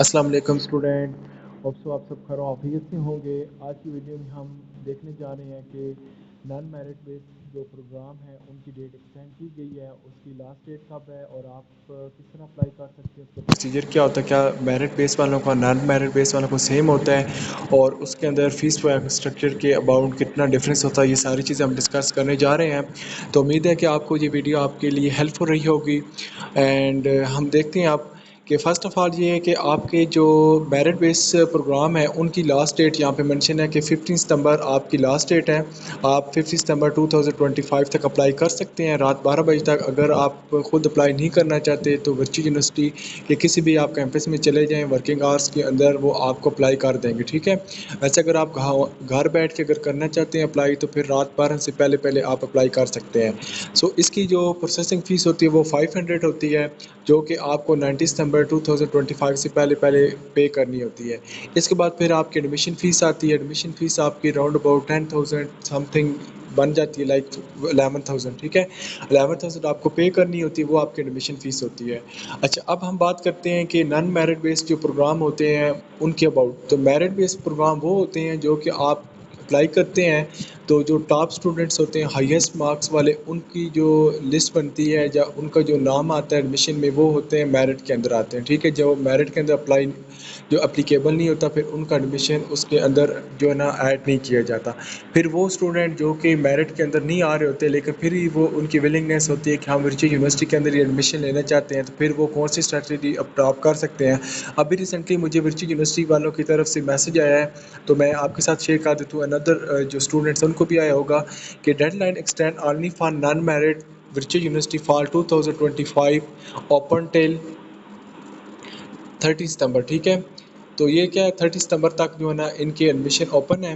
السلام علیکم student, hope so آپ سب خیر و عافیت سے ہوں گے۔ آج کی ویڈیو میں ہم دیکھنے جا رہے ہیں کہ نان میرٹ بیسڈ جو پروگرام ہے ان کی ڈیٹ ایکسٹینڈ کی گئی ہے، اس کی لاسٹ ڈیٹ کب ہے اور آپ کس طرح اپلائی کر سکتے ہیں، اس کا پروسیجر کیا ہوتا ہے، کیا میرٹ بیس والوں کا نان میرٹ بیس والوں کو سیم ہوتا ہے اور اس کے اندر فیس اسٹرکچر کے اباؤٹ کتنا ڈفرینس ہوتا ہے، یہ ساری چیزیں ہم ڈسکس کرنے جا رہے ہیں۔ تو امید ہے کہ آپ کو یہ ویڈیو آپ کے لیے ہیلپ فل رہی ہوگی۔ اینڈ ہم دیکھتے ہیں آپ کہ فرسٹ آف آل یہ ہے کہ آپ کے جو میرٹ بیس پروگرام ہے ان کی لاسٹ ڈیٹ یہاں پہ مینشن ہے کہ 15 ستمبر آپ کی لاسٹ ڈیٹ ہے۔ آپ 15 ستمبر 2025 تک اپلائی کر سکتے ہیں رات 12 بجے تک۔ اگر آپ خود اپلائی نہیں کرنا چاہتے تو ورچوئل یونیورسٹی کے کسی بھی آپ کیمپس میں چلے جائیں، ورکنگ آورس کے اندر وہ آپ کو اپلائی کر دیں گے، ٹھیک ہے۔ ویسے اگر آپ گھر بیٹھ کے اگر کرنا چاہتے ہیں اپلائی تو پھر رات 12 سے پہلے آپ اپلائی کر سکتے ہیں۔ سو اس کی جو پروسیسنگ فیس ہوتی ہے وہ 500 ہوتی ہے، جو کہ آپ کو 19 ستمبر 2025 سے پہلے پے کرنی ہوتی ہے۔ اس کے بعد پھر آپ کی ایڈمیشن فیس آتی ہے۔ ایڈمیشن فیس آپ کی راؤنڈ اباؤٹ 10,000 سم تھنگ بن جاتی ہے، لائک 11,000، ٹھیک ہے۔ 11,000 آپ کو پے کرنی ہوتی ہے، وہ آپ کی ایڈمیشن فیس ہوتی ہے۔ اچھا، اب ہم بات کرتے ہیں کہ نان میرٹ بیس جو پروگرام ہوتے ہیں ان کے اباؤٹ۔ تو میرٹ بیس پروگرام وہ ہوتے ہیں جو کہ آپ اپلائی کرتے ہیں تو جو ٹاپ اسٹوڈنٹس ہوتے ہیں ہائیسٹ مارکس والے، ان کی جو لسٹ بنتی ہے یا ان کا جو نام آتا ہے ایڈمیشن میں، وہ ہوتے ہیں میرٹ کے اندر آتے ہیں، ٹھیک ہے۔ جو میرٹ کے اندر جو اپلیکیبل نہیں ہوتا پھر ان کا ایڈمیشن اس کے اندر جو ہے نا ایڈ نہیں کیا جاتا۔ پھر وہ اسٹوڈنٹ جو کہ میرٹ کے اندر نہیں آ رہے ہوتے لیکن پھر ہی وہ ان کی ولنگنیس ہوتی ہے کہ ہم ورچوئل یونیورسٹی کے اندر ایڈمیشن لینا چاہتے ہیں، تو پھر وہ کون سی اسٹریٹجی اڈاپٹ کر سکتے ہیں۔ ابھی ریسنٹلی مجھے ورچوئل یونیورسٹی والوں کی طرف سے میسج آیا ہے، تو میں آپ کے ساتھ شیئر کر دیتا ہوں۔ اندر جو اسٹوڈنٹس ان کو بھی آیا ہوگا کہ deadline extend only for non merit virtual university fall 2025 open till 30 ستمبر، ٹھیک ہے۔ تو یہ کیا ہے، 30 ستمبر تک جو ہے نا ان کے ایڈمیشن اوپن ہے،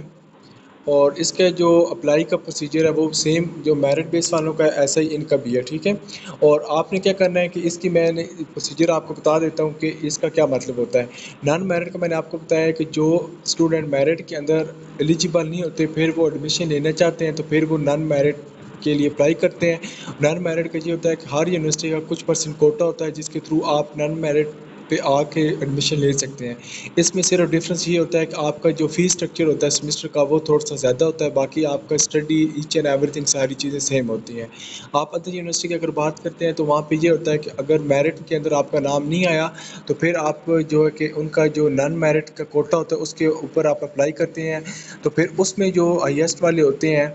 اور اس کے جو اپلائی کا پروسیجر ہے وہ سیم جو میرٹ بیس والوں کا ہے ایسا ہی ان کا بھی ہے، ٹھیک ہے۔ اور آپ نے کیا کرنا ہے کہ اس کی میں نے پروسیجر آپ کو بتا دیتا ہوں کہ اس کا کیا مطلب ہوتا ہے۔ نان میرٹ کا میں نے آپ کو بتایا کہ جو اسٹوڈنٹ میرٹ کے اندر ایلیجیبل نہیں ہوتے پھر وہ ایڈمیشن لینا چاہتے ہیں تو پھر وہ نان میرٹ کے لیے اپلائی کرتے ہیں۔ نان میرٹ کا یہ ہوتا ہے کہ ہر یونیورسٹی کا کچھ پرسنٹ کوٹا ہوتا ہے جس کے تھرو آپ نان میرٹ پہ آ کے ایڈمیشن لے سکتے ہیں۔ اس میں صرف ڈفرینس یہ ہوتا ہے کہ آپ کا جو فیس اسٹرکچر ہوتا ہے سیمسٹر کا وہ تھوڑا سا زیادہ ہوتا ہے، باقی آپ کا اسٹڈی ایچ اینڈ ایوری تھنگ ساری چیزیں سیم ہوتی ہیں۔ آپ ادر یونیورسٹی کی اگر بات کرتے ہیں تو وہاں پہ یہ ہوتا ہے کہ اگر میرٹ کے اندر آپ کا نام نہیں آیا تو پھر آپ جو ہے کہ ان کا جو نان میرٹ کا کوٹا ہوتا ہے اس کے اوپر آپ اپلائی کرتے ہیں، تو پھر اس میں جو ہائیسٹ والے ہوتے ہیں،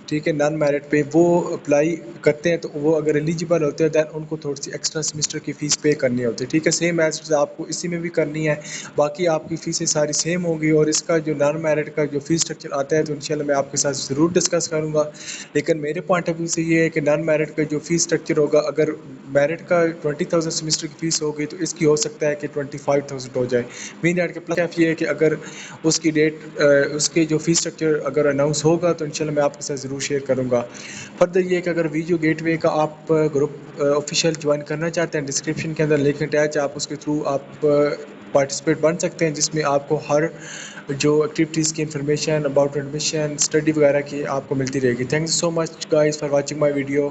ٹھیک ہے، نان میرٹ پہ وہ اپلائی کرتے ہیں تو وہ اگر ایلیجیبل ہوتے ہیں دین ان کو تھوڑی سی ایکسٹرا سیمسٹر کی فیس پے کرنی ہوتی ہے، ٹھیک ہے۔ سیم ایز آپ کو اسی میں بھی کرنی ہے، باقی آپ کی فیسیں ساری سیم ہوں گی۔ اور اس کا جو نان میرٹ کا جو فیس اسٹرکچر آتا ہے تو انشاءاللہ میں آپ کے ساتھ ضرور ڈسکس کروں گا، لیکن میرے پوائنٹ آف ویو سے یہ ہے کہ نان میرٹ کا جو فیس اسٹرکچر ہوگا، اگر میرٹ کا 20,000 سیمسٹر کی فیس ہوگی تو اس کی ہو سکتا ہے کہ 25,000 ہو جائے۔ مین ایڈ کے پلس یہ ہے کہ اگر اس کی ڈیٹ اس کے جو فیس اسٹرکچر اگر اناؤنس ہوگا تو انشاءاللہ میں آپ کے ساتھ ضرور شیئر کروں گا۔ فردر یہ ہے کہ اگر ویڈیو گیٹ وے کا آپ گروپ آفیشیل جوائن کرنا چاہتے ہیں، ڈسکرپشن کے اندر لنک اٹیچ، آپ اس کے تھرو آپ پارٹیسپیٹ بن سکتے ہیں، جس میں آپ کو ہر جو ایکٹیویٹیز کی انفارمیشن اباؤٹ ایڈمیشن اسٹڈی وغیرہ کی آپ کو ملتی رہے گی۔ Thank you so much guys for watching my video.